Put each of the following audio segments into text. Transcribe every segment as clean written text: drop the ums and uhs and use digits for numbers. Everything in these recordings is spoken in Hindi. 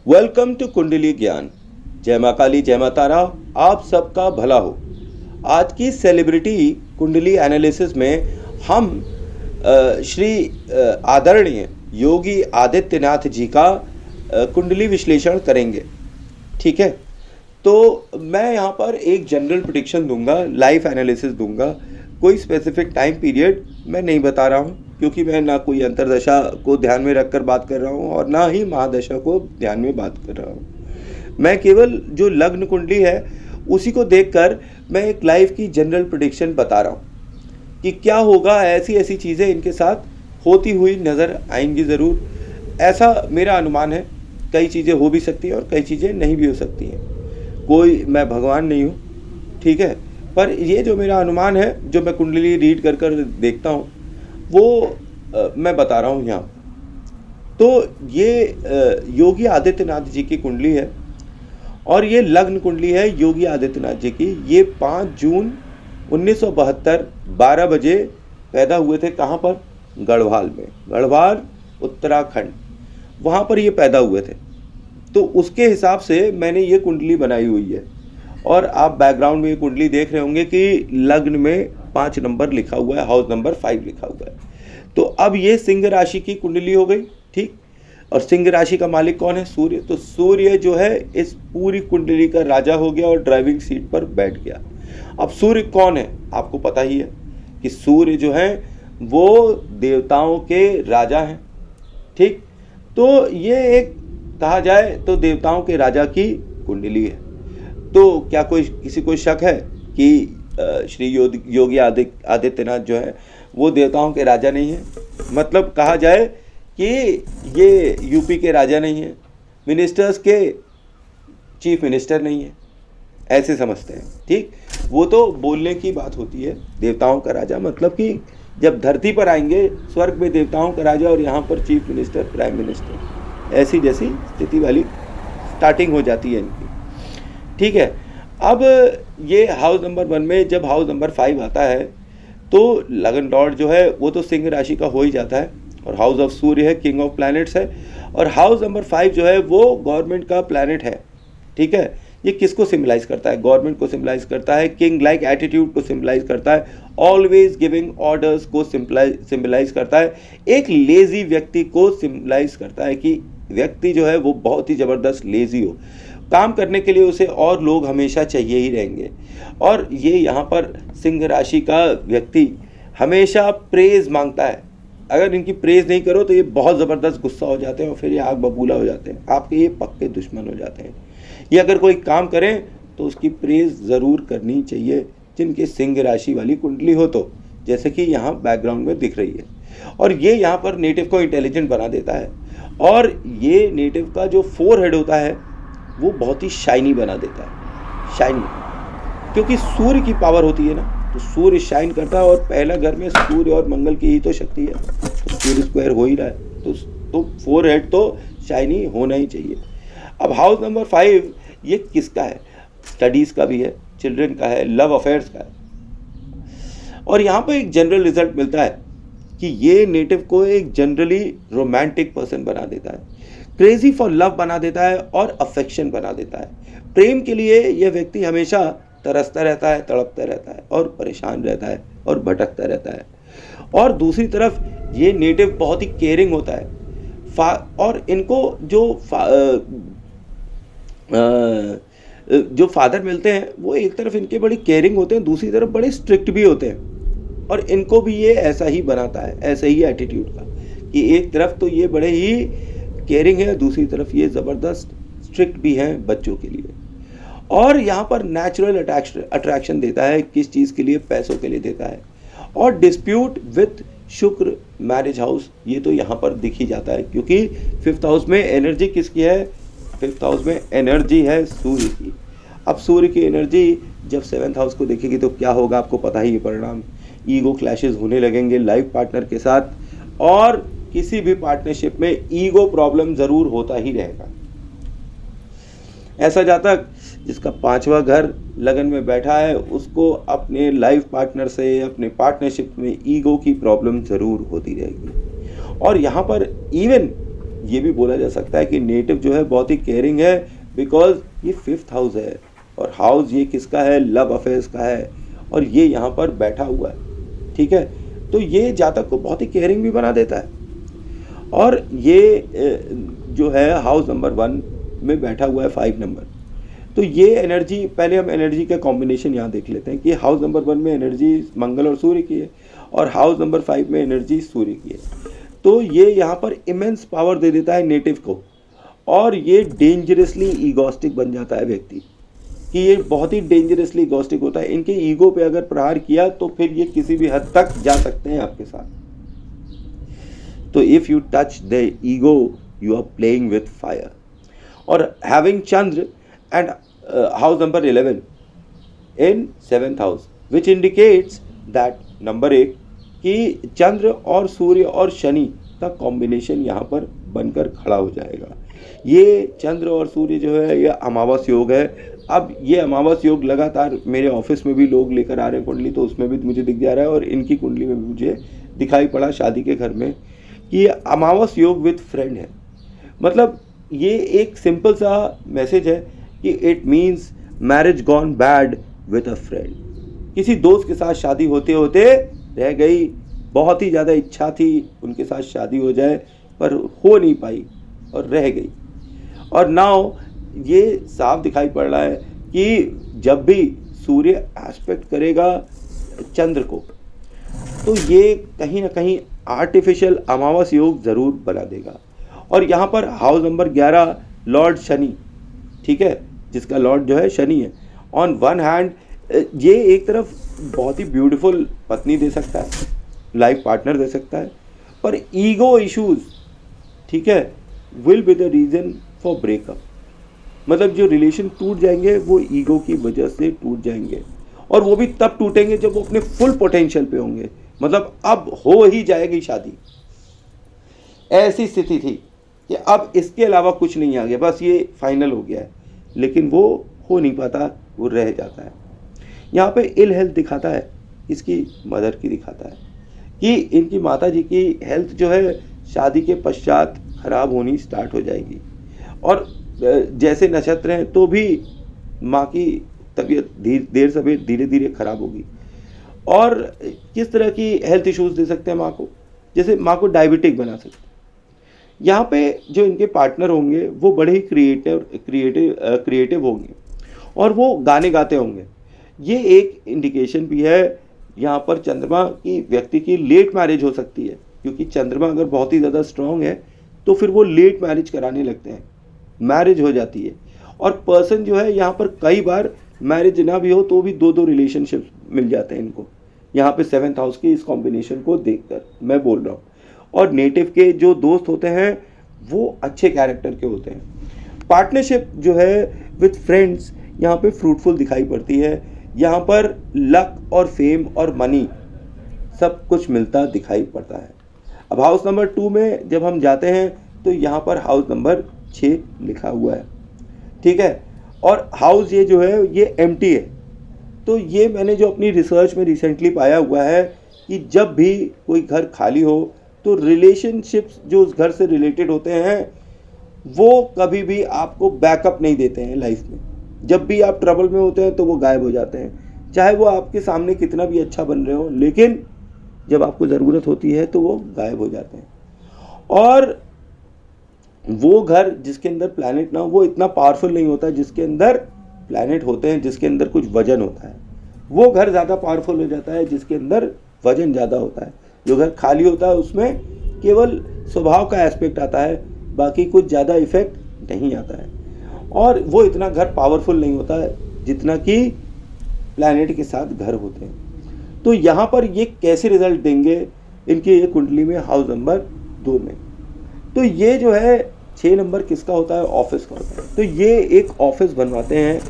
वेलकम टू कुंडली ज्ञान। जय माँ काली, जय माँ तारा, आप सबका भला हो। आज की सेलिब्रिटी कुंडली एनालिसिस में हम श्री आदरणीय योगी आदित्यनाथ जी का कुंडली विश्लेषण करेंगे। ठीक है, तो मैं यहाँ पर एक जनरल प्रेडिक्शन दूंगा, लाइफ एनालिसिस दूंगा। कोई स्पेसिफिक टाइम पीरियड मैं नहीं बता रहा हूँ, क्योंकि मैं ना कोई अंतरदशा को ध्यान में रखकर बात कर रहा हूँ और ना ही महादशा को ध्यान में बात कर रहा हूँ। मैं केवल जो लग्न कुंडली है उसी को देखकर मैं एक लाइफ की जनरल प्रेडिक्शन बता रहा हूँ कि क्या होगा। ऐसी ऐसी चीज़ें इनके साथ होती हुई नज़र आएंगी ज़रूर, ऐसा मेरा अनुमान है। कई चीज़ें हो भी सकती हैं और कई चीज़ें नहीं भी हो सकती हैं। कोई मैं भगवान नहीं हूँ, ठीक है, पर ये जो मेरा अनुमान है, जो मैं कुंडली रीड कर कर देखता हूँ, वो मैं बता रहा हूँ यहाँ। तो ये योगी आदित्यनाथ जी की कुंडली है और ये लग्न कुंडली है योगी आदित्यनाथ जी की। ये 5 जून 1972 12 बजे पैदा हुए थे। कहाँ पर? गढ़वाल में। गढ़वाल उत्तराखंड, वहाँ पर ये पैदा हुए थे। तो उसके हिसाब से मैंने ये कुंडली बनाई हुई है। और आप बैकग्राउंड में ये कुंडली देख रहे होंगे कि लग्न में 5 नंबर लिखा हुआ है, हाउस नंबर 5 लिखा हुआ है। तो अब ये सिंह राशि की कुंडली हो गई, ठीक। और सिंह राशि का मालिक कौन है? सूर्य। तो सूर्य जो है इस पूरी कुंडली का राजा हो गया और ड्राइविंग सीट पर बैठ गया। अब सूर्य कौन है? आपको पता ही है कि सूर्य जो है वो देवताओं के राजा हैं, ठीक। तो ये एक कहा जाए तो देवताओं के राजा की कुंडली है। तो क्या कोई किसी को शक है कि श्री योगी आदित्यनाथ जो है वो देवताओं के राजा नहीं है? मतलब कहा जाए कि ये यूपी के राजा नहीं है, मिनिस्टर्स के चीफ मिनिस्टर नहीं है, ऐसे समझते हैं, ठीक। वो तो बोलने की बात होती है। देवताओं का राजा मतलब कि जब धरती पर आएंगे, स्वर्ग में देवताओं का राजा और यहाँ पर चीफ मिनिस्टर, प्राइम मिनिस्टर, ऐसी जैसी स्थिति वाली स्टार्टिंग हो जाती है इनकी, ठीक है। अब ये हाउस नंबर 1 में जब हाउस नंबर 5 आता है तो लगन लॉर्ड जो है वो तो सिंह राशि का हो ही जाता है और हाउस ऑफ सूर्य है, किंग ऑफ प्लैनेट्स है। और हाउस नंबर 5 जो है वो गवर्नमेंट का प्लैनेट है, ठीक है। ये किसको सिम्बलाइज करता है? गवर्नमेंट को सिम्बलाइज करता है, किंग लाइक एटीट्यूड को सिम्बलाइज करता है, ऑलवेज गिविंग ऑर्डर्स को सिम्बलाइज करता है, एक लेजी व्यक्ति को सिम्बलाइज करता है कि व्यक्ति जो है वो बहुत ही ज़बरदस्त लेजी हो, काम करने के लिए उसे और लोग हमेशा चाहिए ही रहेंगे। और ये यहाँ पर सिंह राशि का व्यक्ति हमेशा प्रेज मांगता है। अगर इनकी प्रेज नहीं करो तो ये बहुत ज़बरदस्त गुस्सा हो जाते हैं और फिर ये आग बबूला हो जाते हैं, आपके ये पक्के दुश्मन हो जाते हैं। ये अगर कोई काम करें तो उसकी प्रेज ज़रूर करनी चाहिए, जिनके सिंह राशि वाली कुंडली हो तो, जैसे कि यहाँ बैकग्राउंड में दिख रही है। और ये यहाँ पर नेटिव को इंटेलिजेंट बना देता है और ये नेटिव का जो 4 हेड होता है वो बहुत ही शाइनी बना देता है। शाइनी क्योंकि सूर्य की पावर होती है ना, तो सूर्य शाइन करता है और पहला घर में सूर्य और मंगल की ही तो शक्ति है, तो सूर्य स्क्वायर हो ही रहा है, तो 4 हेड तो शाइनी होना ही चाहिए। अब हाउस नंबर 5 ये किसका है? स्टडीज़ का भी है, चिल्ड्रन का है, लव अफेयर्स का है। और यहाँ पर एक जनरल रिजल्ट मिलता है कि ये नेटिव को एक जनरली रोमांटिक पर्सन बना देता है, क्रेजी फॉर लव बना देता है और अफेक्शन बना देता है। प्रेम के लिए यह व्यक्ति हमेशा तरसता रहता है, तड़पता रहता है और परेशान रहता है और भटकता रहता है। और दूसरी तरफ ये नेटिव बहुत ही केयरिंग होता है। और इनको जो फादर मिलते हैं वो एक तरफ इनके बड़े केयरिंग होते हैं, दूसरी तरफ बड़े स्ट्रिक्ट भी होते हैं। और इनको भी ये ऐसा ही बनाता है, ऐसे ही एटीट्यूड का, कि एक तरफ तो ये बड़े ही केयरिंग है, दूसरी तरफ ये ज़बरदस्त स्ट्रिक्ट भी हैं बच्चों के लिए। और यहाँ पर नेचुरल अट्रैक्शन देता है, किस चीज़ के लिए? पैसों के लिए देता है। और डिस्प्यूट विथ शुक्र मैरिज हाउस, ये तो यहाँ पर दिख ही जाता है, क्योंकि 5th हाउस में एनर्जी किसकी है? 5th हाउस में एनर्जी है सूर्य की। अब सूर्य की एनर्जी जब 7th हाउस को देखेगी तो क्या होगा? आपको पता ही है परिणाम। ईगो क्लैशेस होने लगेंगे लाइफ पार्टनर के साथ, और किसी भी पार्टनरशिप में ईगो प्रॉब्लम ज़रूर होता ही रहेगा। ऐसा जातक जिसका 5वां घर लगन में बैठा है उसको अपने लाइफ पार्टनर से, अपने पार्टनरशिप में ईगो की प्रॉब्लम ज़रूर होती रहेगी। और यहाँ पर इवन ये भी बोला जा सकता है कि नेटिव जो है बहुत ही केयरिंग है, बिकॉज ये 5th हाउस है और हाउस ये किसका है, लव अफेयर्स का है, और ये यहाँ पर बैठा हुआ है। ठीक है, तो ये जातक को बहुत ही केयरिंग भी बना देता है। और ये जो है हाउस नंबर 1 में बैठा हुआ है 5 नंबर। तो ये एनर्जी, पहले हम एनर्जी का कॉम्बिनेशन यहाँ देख लेते हैं कि हाउस नंबर 1 में एनर्जी मंगल और सूर्य की है और हाउस नंबर 5 में एनर्जी सूर्य की है। तो ये यहाँ पर इमेंस पावर दे देता है नेटिव को, और ये डेंजरसली ईगोस्टिक बन जाता है व्यक्ति, कि ये बहुत ही डेंजरसली ईगोस्टिक होता है। इनके ईगो पे अगर प्रहार किया तो फिर ये किसी भी हद तक जा सकते हैं आपके साथ। तो if you touch the ego you are playing with fire. और having Chandra and house number 11 in 7th house which indicates that number 1 कि चंद्र और सूर्य और शनि का कॉम्बिनेशन यहाँ पर बनकर खड़ा हो जाएगा। ये चंद्र और सूर्य जो है ये अमावस योग है। अब ये अमावस योग लगातार मेरे ऑफिस में भी लोग लेकर आ रहे हैं कुंडली, तो उसमें भी मुझे दिख जा रहा है और इनकी कुंडली में भी मुझे दिखाई पड़ा शादी के घर में कि ये अमावस योग विथ फ्रेंड है। मतलब ये एक सिंपल सा मैसेज है कि it means marriage gone bad with a friend. किसी दोस्त के साथ शादी होते होते रह गई, बहुत ही ज़्यादा इच्छा थी उनके साथ शादी हो जाए पर हो नहीं पाई और रह गई। और नाउ ये साफ दिखाई पड़ रहा है कि जब भी सूर्य एस्पेक्ट करेगा चंद्र को तो ये कहीं ना कहीं आर्टिफिशियल अमावस योग ज़रूर बना देगा। और यहाँ पर हाउस नंबर 11 लॉर्ड शनि, ठीक है, जिसका लॉर्ड जो है शनि है। ऑन वन हैंड ये एक तरफ बहुत ही ब्यूटीफुल पत्नी दे सकता है, लाइफ पार्टनर दे सकता है, पर ईगो इश्यूज, ठीक है, will be the reason for breakup. मतलब जो रिलेशन टूट जाएंगे वो ईगो की वजह से टूट जाएंगे, और वो भी तब टूटेंगे जब वो अपने फुल पोटेंशियल पे होंगे। मतलब अब हो ही जाएगी शादी, ऐसी स्थिति थी कि अब इसके अलावा कुछ नहीं आ गया, बस ये फाइनल हो गया है, लेकिन वो हो नहीं पाता, वो रह जाता है। यहाँ पे इल हेल्थ दिखाता है, इसकी मदर की दिखाता है कि इनकी माता जी की हेल्थ जो है शादी के पश्चात खराब होनी स्टार्ट हो जाएगी, और जैसे नक्षत्र हैं तो भी माँ की तबीयत देर सवेर धीरे धीरे खराब होगी। और किस तरह की हेल्थ इश्यूज दे सकते हैं माँ को, जैसे माँ को डायबिटिक बना सकते हैं। यहाँ पे जो इनके पार्टनर होंगे वो बड़े ही क्रिएटिव होंगे और वो गाने गाते होंगे। ये एक इंडिकेशन भी है यहाँ पर चंद्रमा की व्यक्ति की लेट मैरिज हो सकती है, क्योंकि चंद्रमा अगर बहुत ही ज़्यादा स्ट्रांग है तो फिर वो लेट मैरिज कराने लगते हैं, मैरिज हो जाती है। और पर्सन जो है यहाँ पर कई बार मैरिज ना भी हो तो भी 2-2 रिलेशनशिप मिल जाते हैं इनको, यहाँ पे 7th हाउस की इस कॉम्बिनेशन को देखकर मैं बोल रहा हूँ। और नेटिव के जो दोस्त होते हैं वो अच्छे कैरेक्टर के होते हैं। पार्टनरशिप जो है विथ फ्रेंड्स यहाँ पे फ्रूटफुल दिखाई पड़ती है। यहाँ पर लक और फेम और मनी सब कुछ मिलता दिखाई पड़ता है। अब हाउस नंबर 2 में जब हम जाते हैं तो यहाँ पर हाउस नंबर 6 लिखा हुआ है, ठीक है, और हाउस ये जो है ये एम्प्टी है। तो ये मैंने जो अपनी रिसर्च में रिसेंटली पाया हुआ है कि जब भी कोई घर खाली हो तो रिलेशनशिप्स जो उस घर से रिलेटेड होते हैं वो कभी भी आपको बैकअप नहीं देते हैं लाइफ में। जब भी आप ट्रबल में होते हैं तो वो गायब हो जाते हैं, चाहे वो आपके सामने कितना भी अच्छा बन रहे हो, लेकिन जब आपको ज़रूरत होती है तो वो गायब हो जाते हैं। और वो घर जिसके अंदर प्लैनेट ना हो वो इतना पावरफुल नहीं होता जिसके अंदर प्लैनेट होते हैं, जिसके अंदर कुछ वजन होता है। वो घर ज़्यादा पावरफुल हो जाता है जिसके अंदर वजन ज़्यादा होता है। जो घर खाली होता है उसमें केवल स्वभाव का एस्पेक्ट आता है, बाकी कुछ ज़्यादा इफेक्ट नहीं आता है। और वो इतना घर पावरफुल नहीं होता है जितना कि प्लैनेट के साथ घर होते हैं। तो यहाँ पर ये कैसे रिजल्ट देंगे इनकी ये कुंडली में हाउस नंबर 2 में। तो ये जो है 6 नंबर किसका होता है, ऑफिस का होता है। तो ये एक ऑफिस बनवाते हैं,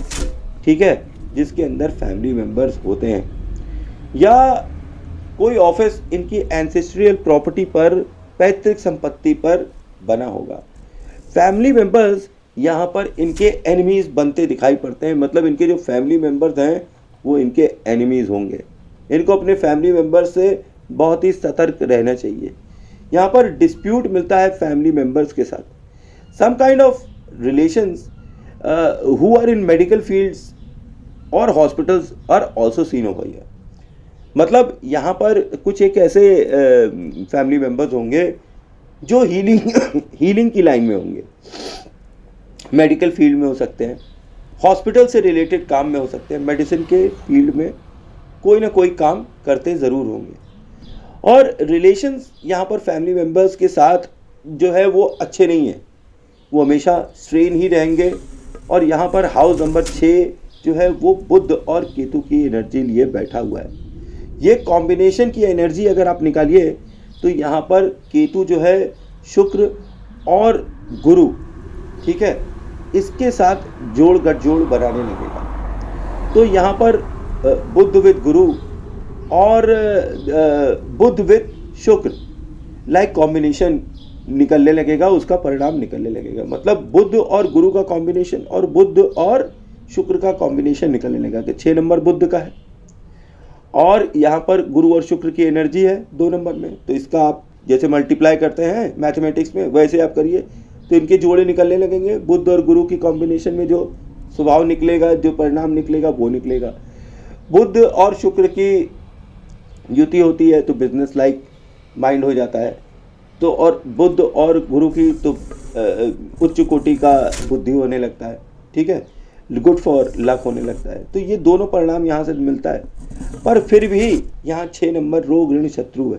ठीक है, जिसके अंदर फैमिली मेंबर्स होते हैं, या कोई ऑफिस इनकी एंसेस्ट्रियल प्रॉपर्टी पर, पैतृक संपत्ति पर बना होगा। फैमिली मेंबर्स यहाँ पर इनके एनिमीज़ बनते दिखाई पड़ते हैं। मतलब इनके जो फैमिली मेंबर्स हैं वो इनके एनिमीज़ होंगे। इनको अपने फैमिली मेंबर्स से बहुत ही सतर्क रहना चाहिए, यहाँ पर डिस्प्यूट मिलता है फैमिली मेम्बर्स के साथ। Some kind of relations who are in medical fields और hospitals are also seen over here. मतलब यहाँ पर कुछ एक ऐसे फैमिली मेम्बर्स होंगे जो हीलिंग की लाइन में होंगे, मेडिकल फील्ड में हो सकते हैं, हॉस्पिटल से रिलेटेड काम में हो सकते हैं, मेडिसिन के फील्ड में कोई ना कोई काम करते ज़रूर होंगे। और रिलेशंस यहाँ पर फैमिली मेम्बर्स के साथ जो है वो अच्छे नहीं हैं, वो हमेशा स्ट्रेन ही रहेंगे। और यहाँ पर हाउस नंबर 6 जो है वो बुध और केतु की एनर्जी लिए बैठा हुआ है। ये कॉम्बिनेशन की एनर्जी अगर आप निकालिए तो यहाँ पर केतु जो है शुक्र और गुरु, ठीक है, इसके साथ जोड़ गठजोड़ बनाने लगेगा। तो यहाँ पर बुध विद गुरु और बुध विद शुक्र लाइक कॉम्बिनेशन निकलने लगेगा, उसका परिणाम निकलने लगेगा। मतलब बुध और गुरु का कॉम्बिनेशन और बुध और शुक्र का कॉम्बिनेशन निकलने लगेगा कि 6 नंबर बुध का है और यहाँ पर गुरु और शुक्र की एनर्जी है 2 नंबर में। तो इसका आप जैसे मल्टीप्लाई करते हैं मैथमेटिक्स में वैसे आप करिए तो इनके जोड़े निकलने लगेंगे। बुध और गुरु की कॉम्बिनेशन में जो स्वभाव निकलेगा, जो परिणाम निकलेगा वो निकलेगा। बुध और शुक्र की युति होती है तो बिजनेस लाइक माइंड हो जाता है। तो और बुध और गुरु की तो उच्च कोटि का बुद्धि होने लगता है, ठीक है, गुड फॉर लक होने लगता है। तो ये दोनों परिणाम यहाँ से मिलता है। पर फिर भी यहाँ 6 नंबर रोग ऋण शत्रु है,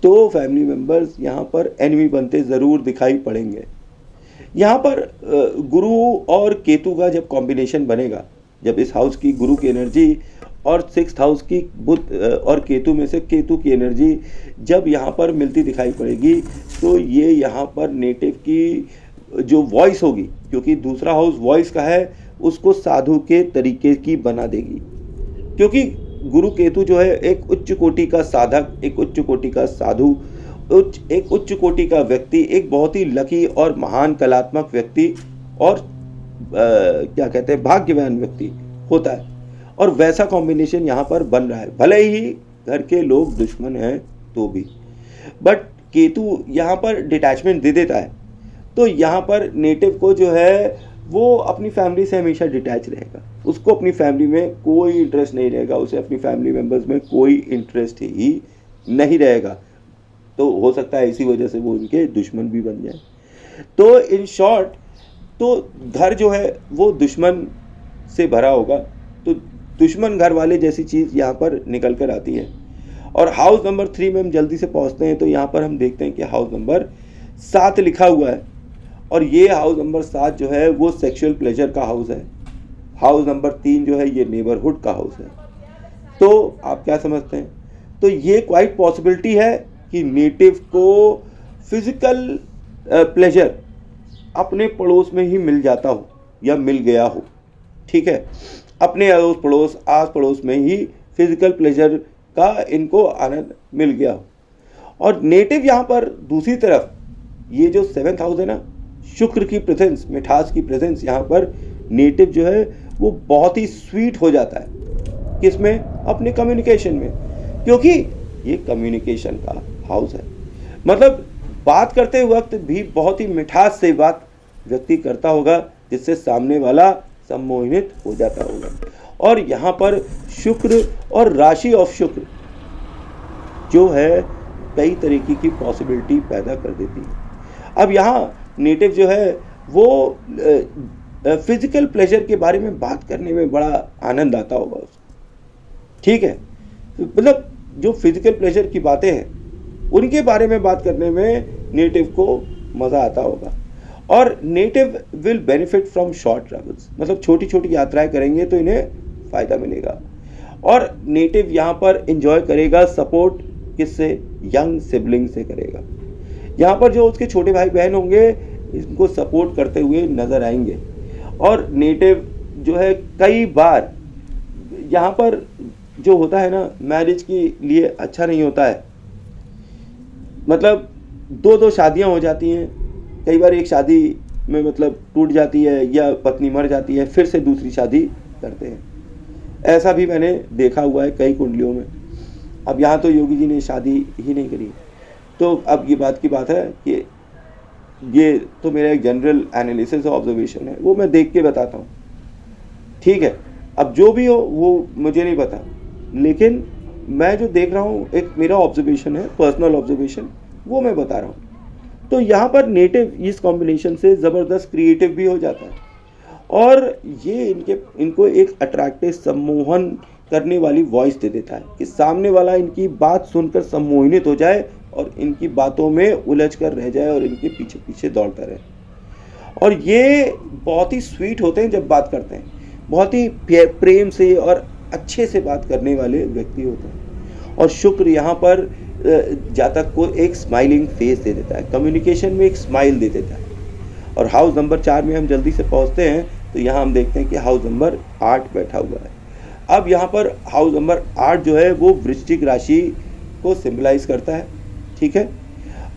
तो फैमिली मेंबर्स यहाँ पर एनिमी बनते ज़रूर दिखाई पड़ेंगे। यहाँ पर गुरु और केतु का जब कॉम्बिनेशन बनेगा, जब इस हाउस की गुरु की एनर्जी और 6th हाउस की बुध और केतु में से केतु की एनर्जी जब यहाँ पर मिलती दिखाई पड़ेगी तो ये यहाँ पर नेटिव की जो वॉइस होगी, क्योंकि दूसरा हाउस वॉइस का है, उसको साधु के तरीके की बना देगी। क्योंकि गुरु केतु जो है एक उच्च कोटि का साधक, एक उच्च कोटि का साधु, एक उच्च कोटि का व्यक्ति, एक बहुत ही लकी और महान कलात्मक व्यक्ति और क्या कहते हैं भाग्यवान व्यक्ति होता है। और वैसा कॉम्बिनेशन यहाँ पर बन रहा है, भले ही घर के लोग दुश्मन हैं तो भी। बट केतु यहाँ पर डिटैचमेंट दे देता है, तो यहाँ पर नेटिव को जो है वो अपनी फैमिली से हमेशा डिटैच रहेगा, उसको अपनी फैमिली में कोई इंटरेस्ट नहीं रहेगा, उसे अपनी फैमिली मेम्बर्स में कोई इंटरेस्ट ही नहीं रहेगा। तो हो सकता है इसी वजह से वो उनके दुश्मन भी बन जाए। तो इन शॉर्ट तो घर जो है वो दुश्मन से भरा होगा, तो दुश्मन घर वाले जैसी चीज़ यहाँ पर निकल कर आती है। और हाउस नंबर 3 में हम जल्दी से पहुँचते हैं तो यहाँ पर हम देखते हैं कि हाउस नंबर 7 लिखा हुआ है और ये हाउस नंबर 7 जो है वो सेक्सुअल प्लेजर का हाउस है। हाउस नंबर 3 जो है ये नेबरहुड का हाउस है। तो आप क्या समझते हैं? तो ये क्वाइट पॉसिबिलिटी है कि नेटिव को फिजिकल प्लेजर अपने पड़ोस में ही मिल जाता हो या मिल गया हो, ठीक है, अपने अड़ोस पड़ोस आस पड़ोस में ही फिजिकल प्लेजर का इनको आनंद मिल गया हो। और नेटिव यहाँ पर दूसरी तरफ ये जो 7th हाउस है ना, शुक्र की प्रेजेंस, मिठास की प्रेजेंस, यहाँ पर नेटिव जो है वो बहुत ही स्वीट हो जाता है। किसमें? अपने कम्युनिकेशन में, क्योंकि ये कम्युनिकेशन का हाउस है। मतलब बात करते वक्त भी बहुत ही मिठास से बात व्यक्ति करता होगा जिससे सामने वाला सम्मोहित हो जाता होगा। और यहाँ पर शुक्र और राशि ऑफ शुक्र जो है कई तरीके की पॉसिबिलिटी पैदा कर देती है। अब यहाँ नेटिव जो है वो फिजिकल प्लेजर के बारे में बात करने में बड़ा आनंद आता होगा उसको, ठीक है। मतलब जो फिजिकल प्लेजर की बातें हैं उनके बारे में बात करने में नेटिव को मज़ा आता होगा। और native will benefit from short travels, मतलब छोटी छोटी यात्राएं करेंगे तो इन्हें फ़ायदा मिलेगा। और नेटिव यहाँ पर एंजॉय करेगा सपोर्ट किससे? यंग सिबलिंग से करेगा। यहाँ पर जो उसके छोटे भाई बहन होंगे इनको सपोर्ट करते हुए नज़र आएंगे। और नेटिव जो है कई बार यहाँ पर जो होता है ना, मैरिज के लिए अच्छा नहीं होता है। मतलब 2-2 शादियाँ हो जाती हैं, कई बार एक शादी में मतलब टूट जाती है या पत्नी मर जाती है, फिर से दूसरी शादी करते हैं। ऐसा भी मैंने देखा हुआ है कई कुंडलियों में। अब यहाँ तो योगी जी ने शादी ही नहीं करी, तो अब ये बात की बात है कि ये तो मेरा एक जनरल एनालिसिस ऑब्जर्वेशन है, वो मैं देख के बताता हूँ, ठीक है। अब जो भी हो वो मुझे नहीं पता, लेकिन मैं जो देख रहा हूँ एक मेरा ऑब्जर्वेशन है, पर्सनल ऑब्जर्वेशन, वो मैं बता रहा हूँ। तो यहाँ पर नेटिव इस कॉम्बिनेशन से ज़बरदस्त क्रिएटिव भी हो जाता है, और ये इनको एक अट्रैक्टिव सम्मोहन करने वाली वॉइस दे देता है कि सामने वाला इनकी बात सुनकर सम्मोहित हो जाए और इनकी बातों में उलझ कर रह जाए और इनके पीछे पीछे दौड़ता रहे। और ये बहुत ही स्वीट होते हैं जब बात करते हैं, बहुत ही प्रेम से और अच्छे से बात करने वाले व्यक्ति होते हैं। और शुक्र यहाँ पर जातक को एक स्माइलिंग फेस दे देता है, कम्युनिकेशन में एक स्माइल दे देता है। और हाउस नंबर 4 में हम जल्दी से पहुँचते हैं, तो यहाँ हम देखते हैं कि हाउस नंबर 8 बैठा हुआ है। अब यहाँ पर हाउस नंबर 8 जो है वो वृश्चिक राशि को सिंबलाइज करता है, ठीक है।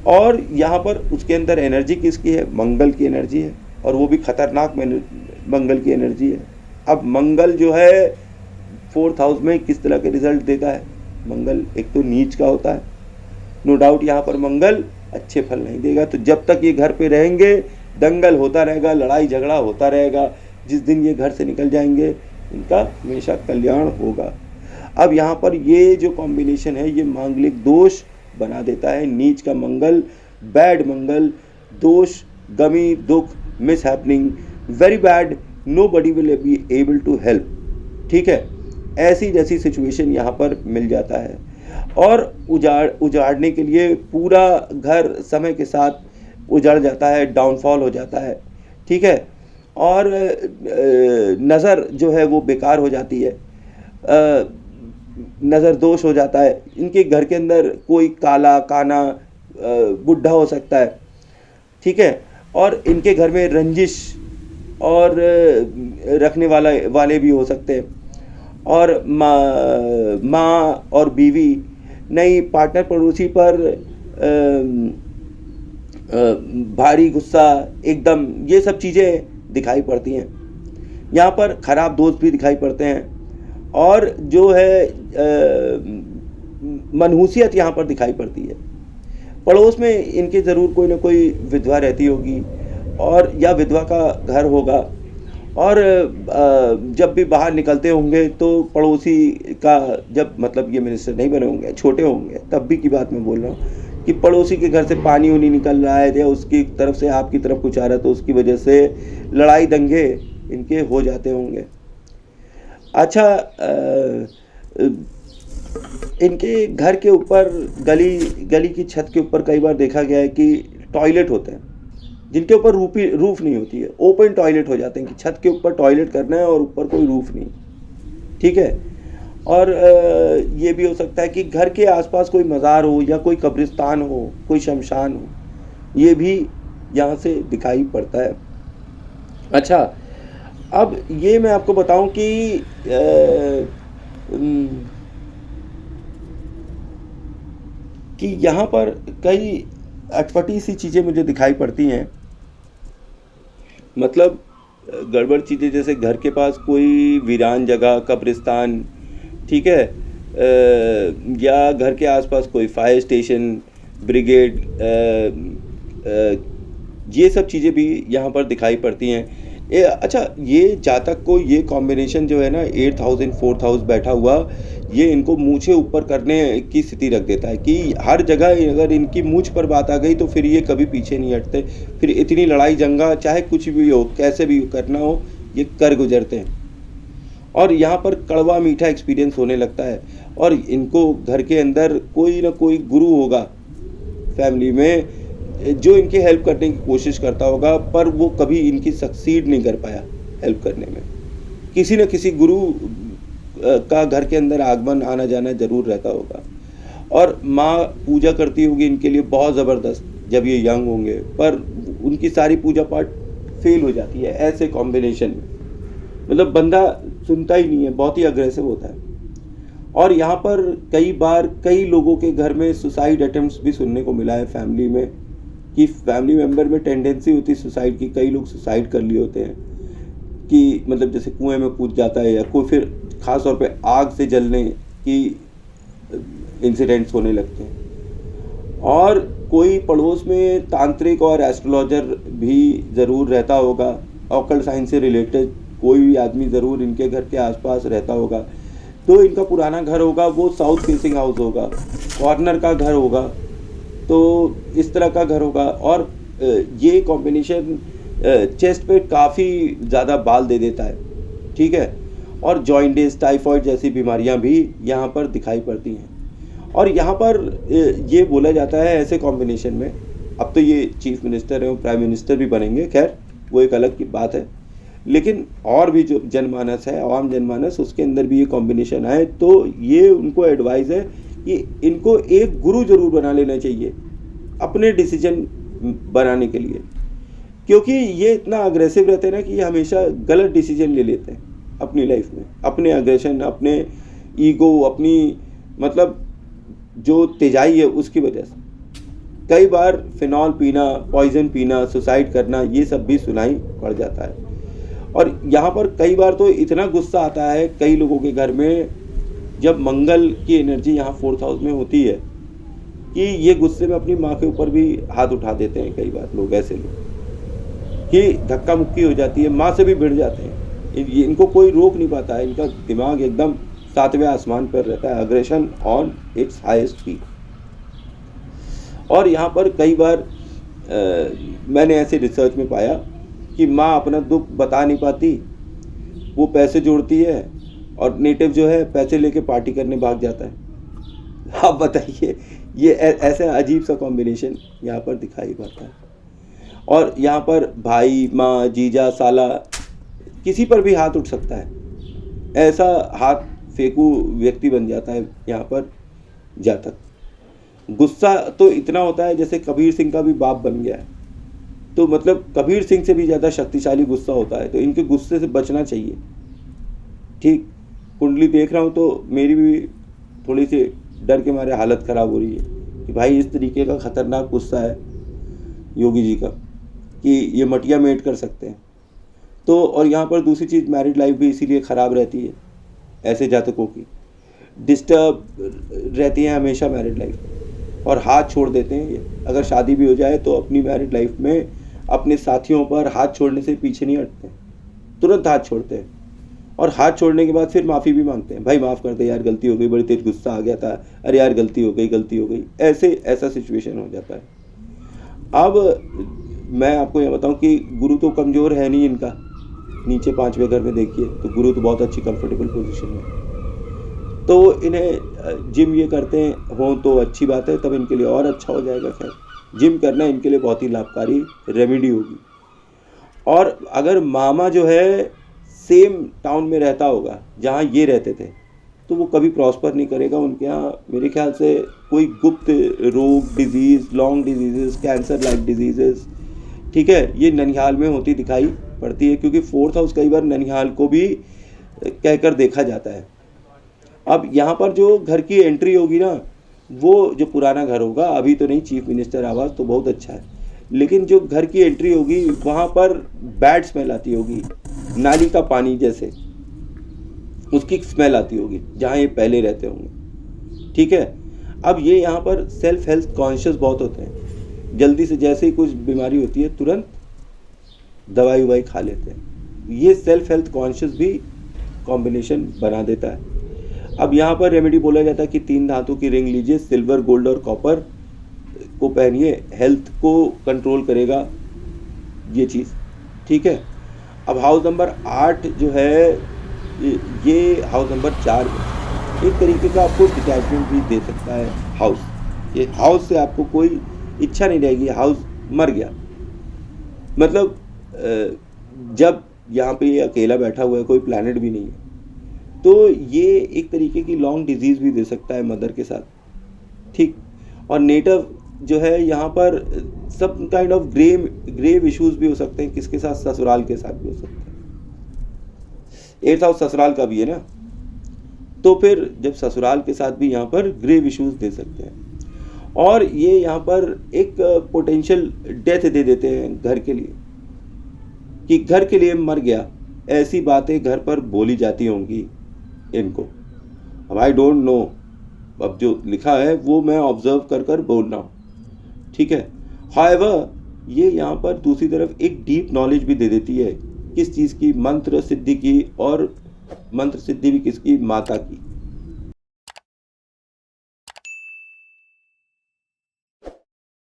और यहाँ पर उसके अंदर एनर्जी किसकी है? मंगल की एनर्जी है, और वो भी खतरनाक मंगल की एनर्जी है। अब मंगल जो है 4th हाउस में किस तरह के रिजल्ट देता है? मंगल एक तो नीच का होता है, नो डाउट यहाँ पर मंगल अच्छे फल नहीं देगा। तो जब तक ये घर पे रहेंगे दंगल होता रहेगा, लड़ाई झगड़ा होता रहेगा। जिस दिन ये घर से निकल जाएंगे इनका हमेशा कल्याण होगा। अब यहाँ पर ये जो कॉम्बिनेशन है ये मांगलिक दोष बना देता है। नीच का मंगल, बैड मंगल, दोष, गमी, दुख, mishappening, very bad, nobody will be able to help, ठीक है। ऐसी जैसी सिचुएशन यहाँ पर मिल जाता है। और उजाड़ने के लिए पूरा घर समय के साथ उजड़ जाता है, डाउनफॉल हो जाता है, ठीक है। और नज़र जो है वो बेकार हो जाती है, नज़र दोष हो जाता है। इनके घर के अंदर कोई काला काना बुढ़ा हो सकता है, ठीक है। और इनके घर में रंजिश और रखने वाले भी हो सकते हैं। और माँ और बीवी, नई पार्टनर, पड़ोसी पर भारी गुस्सा एकदम, ये सब चीज़ें दिखाई पड़ती हैं। यहाँ पर खराब दोस्त भी दिखाई पड़ते हैं, और जो है मनहूसियत यहाँ पर दिखाई पड़ती है। पड़ोस में इनके ज़रूर कोई ना कोई विधवा रहती होगी, और या विधवा का घर होगा। और जब भी बाहर निकलते होंगे तो पड़ोसी का, जब मतलब ये मिनिस्टर नहीं बने होंगे, छोटे होंगे, तब भी की बात मैं बोल रहा हूँ कि पड़ोसी के घर से पानी उनी निकल रहा है या उसकी तरफ से आपकी तरफ कुछ आ रहा है, तो उसकी वजह से लड़ाई दंगे इनके हो जाते होंगे। अच्छा, इनके घर के ऊपर, गली की छत के ऊपर कई बार देखा गया है कि टॉयलेट होते हैं जिनके ऊपर रूफ नहीं होती है, ओपन टॉयलेट हो जाते हैं कि छत के ऊपर टॉयलेट करना है और ऊपर कोई रूफ नहीं, ठीक है। और ये भी हो सकता है कि घर के आसपास कोई मज़ार हो या कोई कब्रिस्तान हो, कोई शमशान हो, ये भी यहाँ से दिखाई पड़ता है। अच्छा, अब ये मैं आपको बताऊं कि यहाँ पर कई अटपटी सी चीज़ें मुझे दिखाई पड़ती हैं। मतलब गड़बड़ चीज़ें, जैसे घर के पास कोई वीरान जगह, कब्रिस्तान, ठीक है, या घर के आसपास कोई फायर स्टेशन, ब्रिगेड, ये सब चीज़ें भी यहाँ पर दिखाई पड़ती हैं। अच्छा, ये जातक को ये कॉम्बिनेशन जो है ना, 8th house in 4th house बैठा हुआ, ये इनको मूछे ऊपर करने की स्थिति रख देता है कि हर जगह अगर इनकी मूछ पर बात आ गई तो फिर ये कभी पीछे नहीं हटते। फिर इतनी लड़ाई जंगा, चाहे कुछ भी हो, कैसे भी करना हो, ये कर गुजरते हैं। और यहाँ पर कड़वा मीठा एक्सपीरियंस होने लगता है। और इनको घर के अंदर कोई ना कोई गुरु होगा फैमिली में, जो इनकी हेल्प करने की कोशिश करता होगा, पर वो कभी इनकी सक्सीड नहीं कर पाया हेल्प करने में। किसी न किसी गुरु का घर के अंदर आगमन, आना जाना जरूर रहता होगा। और माँ पूजा करती होगी इनके लिए बहुत ज़बरदस्त जब ये यंग होंगे, पर उनकी सारी पूजा पाठ फेल हो जाती है ऐसे कॉम्बिनेशन में। मतलब बंदा सुनता ही नहीं है, बहुत ही अग्रेसिव होता है। और यहाँ पर कई बार कई लोगों के घर में सुसाइड अटेम्प्ट्स भी सुनने को मिला है फैमिली में, कि फैमिली मेम्बर में टेंडेंसी होती है सुसाइड की। कई लोग सुसाइड कर लिए होते हैं कि मतलब जैसे कुएं में कूद जाता है, या कोई फिर ख़ास तौर पे आग से जलने की इंसिडेंट्स होने लगते हैं। और कोई पड़ोस में तांत्रिक और एस्ट्रोलॉजर भी ज़रूर रहता होगा, ऑकल्ट साइंस से रिलेटेड कोई भी आदमी ज़रूर इनके घर के आसपास रहता होगा। तो इनका पुराना घर होगा वो साउथ फेसिंग हाउस होगा, कॉर्नर का घर होगा, तो इस तरह का घर होगा। और ये कॉम्बिनेशन चेस्ट पे काफ़ी ज़्यादा बाल दे देता है, ठीक है। और जॉइंटिस, टाइफॉइड जैसी बीमारियां भी यहाँ पर दिखाई पड़ती हैं। और यहाँ पर ये बोला जाता है ऐसे कॉम्बिनेशन में, अब तो ये चीफ मिनिस्टर है, प्राइम मिनिस्टर भी बनेंगे, खैर वो एक अलग की बात है, लेकिन और भी जो जनमानस है, आवाम जनमानस, उसके अंदर भी ये कॉम्बिनेशन आए तो ये उनको एडवाइस है कि इनको एक गुरु जरूर बना लेना चाहिए अपने डिसीजन बनाने के लिए, क्योंकि ये इतना अग्रेसिव रहते हैं ना कि ये हमेशा गलत डिसीजन ले लेते हैं अपनी लाइफ में, अपने अग्रेशन, अपने ईगो, अपनी मतलब जो तेजाई है उसकी वजह से। कई बार फिनॉल पीना, पॉइजन पीना, सुसाइड करना, ये सब भी सुनाई पड़ जाता है। और यहाँ पर कई बार तो इतना गुस्सा आता है कई लोगों के घर में, जब मंगल की एनर्जी यहाँ 4th हाउस में होती है, कि ये गुस्से में अपनी माँ के ऊपर भी हाथ उठा देते हैं। कई बार लोग ऐसे लोग कि धक्का मुक्की हो जाती है, माँ से भी भिड़ जाते हैं, इनको कोई रोक नहीं पाता है, इनका दिमाग एकदम 7वें आसमान पर रहता है, aggression on it's highest peak. और यहाँ पर कई बार मैंने ऐसे रिसर्च में पाया कि माँ अपना दुख बता नहीं पाती, वो पैसे जोड़ती है और नेटिव जो है पैसे लेके पार्टी करने भाग जाता है। आप बताइए, ये ऐसा अजीब सा कॉम्बिनेशन यहाँ पर दिखाई पड़ता है। और यहाँ पर भाई, माँ, जीजा, साला, किसी पर भी हाथ उठ सकता है, ऐसा हाथ फेंकू व्यक्ति बन जाता है यहाँ पर जातक। गुस्सा तो इतना होता है जैसे कबीर सिंह का भी बाप बन गया है, तो मतलब कबीर सिंह से भी ज़्यादा शक्तिशाली गुस्सा होता है, तो इनके गुस्से से बचना चाहिए, ठीक। कुंडली देख रहा हूँ तो मेरी भी थोड़ी सी डर के मारे हालत ख़राब हो रही है कि भाई इस तरीके का ख़तरनाक गुस्सा है योगी जी का कि ये मटिया मेट कर सकते हैं। तो और यहाँ पर दूसरी चीज़, मैरिड लाइफ भी इसीलिए ख़राब रहती है, ऐसे जातकों की डिस्टर्ब रहती है हमेशा मैरिड लाइफ, और हाथ छोड़ देते हैं ये। अगर शादी भी हो जाए तो अपनी मैरिड लाइफ में अपने साथियों पर हाथ छोड़ने से पीछे नहीं हटते, तुरंत हाथ छोड़ते हैं। और हाथ छोड़ने के बाद फिर माफ़ी भी मांगते हैं, भाई माफ़ कर दे यार, गलती हो गई, बड़ी तेज गुस्सा आ गया था, अरे यार गलती हो गई, ऐसा सिचुएशन हो जाता है। अब मैं आपको ये बताऊं कि गुरु तो कमज़ोर है नहीं इनका, नीचे 5वें घर में देखिए तो गुरु तो बहुत अच्छी कंफर्टेबल पोजीशन में, तो इन्हें जिम ये करते हों तो अच्छी बात है, तब इनके लिए और अच्छा हो जाएगा। खैर, जिम करना इनके लिए बहुत ही लाभकारी रेमेडी होगी। और अगर मामा जो है सेम टाउन में रहता होगा जहाँ ये रहते थे, तो वो कभी प्रॉस्पर नहीं करेगा। उनके यहाँ मेरे ख्याल से कोई गुप्त रोग, disease, long disease, cancer like disease, ठीक है, ये ननिहाल में होती दिखाई पड़ती है, क्योंकि 4th हाउस कई बार ननिहाल को भी कहकर देखा जाता है। अब यहाँ पर जो घर की एंट्री होगी ना, वो जो पुराना घर होगा, अभी तो नहीं, चीफ मिनिस्टर आवास तो बहुत अच्छा है, लेकिन जो घर की एंट्री होगी वहाँ पर बैड स्मेल आती होगी, नाली का पानी जैसे उसकी स्मेल आती होगी जहाँ ये पहले रहते होंगे, ठीक है। अब ये यहाँ पर सेल्फ हेल्थ कॉन्शियस बहुत होते हैं, जल्दी से जैसे ही कुछ बीमारी होती है तुरंत दवाई ववाई खा लेते हैं। ये सेल्फ हेल्थ कॉन्शियस भी कॉम्बिनेशन बना देता है। अब यहाँ पर रेमेडी बोला जाता है कि 3 धातु की रिंग लीजिए, सिल्वर, गोल्ड और कॉपर को पहनिए, हेल्थ को कंट्रोल करेगा ये चीज़, ठीक है। अब हाउस नंबर 8 जो है, ये हाउस नंबर 4 में एक तरीके का आपको डिटैचमेंट भी दे सकता है हाउस। ये हाउस से आपको कोई इच्छा नहीं रहेगी, हाउस मर गया, मतलब जब यहाँ पे ये अकेला बैठा हुआ है, कोई प्लैनेट भी नहीं है, तो ये एक तरीके की लॉन्ग डिजीज़ भी दे सकता है मदर के साथ, ठीक। और नेटिव जो है यहाँ पर सब काइंड ऑफ ग्रेव इश्यूज भी हो सकते हैं, किसके साथ, ससुराल के साथ भी हो सकते हैं। 8th हाउस ससुराल का भी है ना, तो फिर जब ससुराल के साथ भी यहाँ पर ग्रेव इश्यूज दे सकते हैं। और ये यहाँ पर एक पोटेंशियल डेथ दे देते हैं घर के लिए, कि घर के लिए मर गया, ऐसी बातें घर पर बोली जाती होंगी इनको। अब आई डोंट नो, अब जो लिखा है वो मैं ऑब्जर्व कर बोल रहा हूँ, ठीक है। हाउएवर ये यहाँ पर दूसरी तरफ एक डीप नॉलेज भी दे देती है, किस चीज़ की, मंत्र सिद्धि की, और मंत्र सिद्धि भी किसकी, माता की।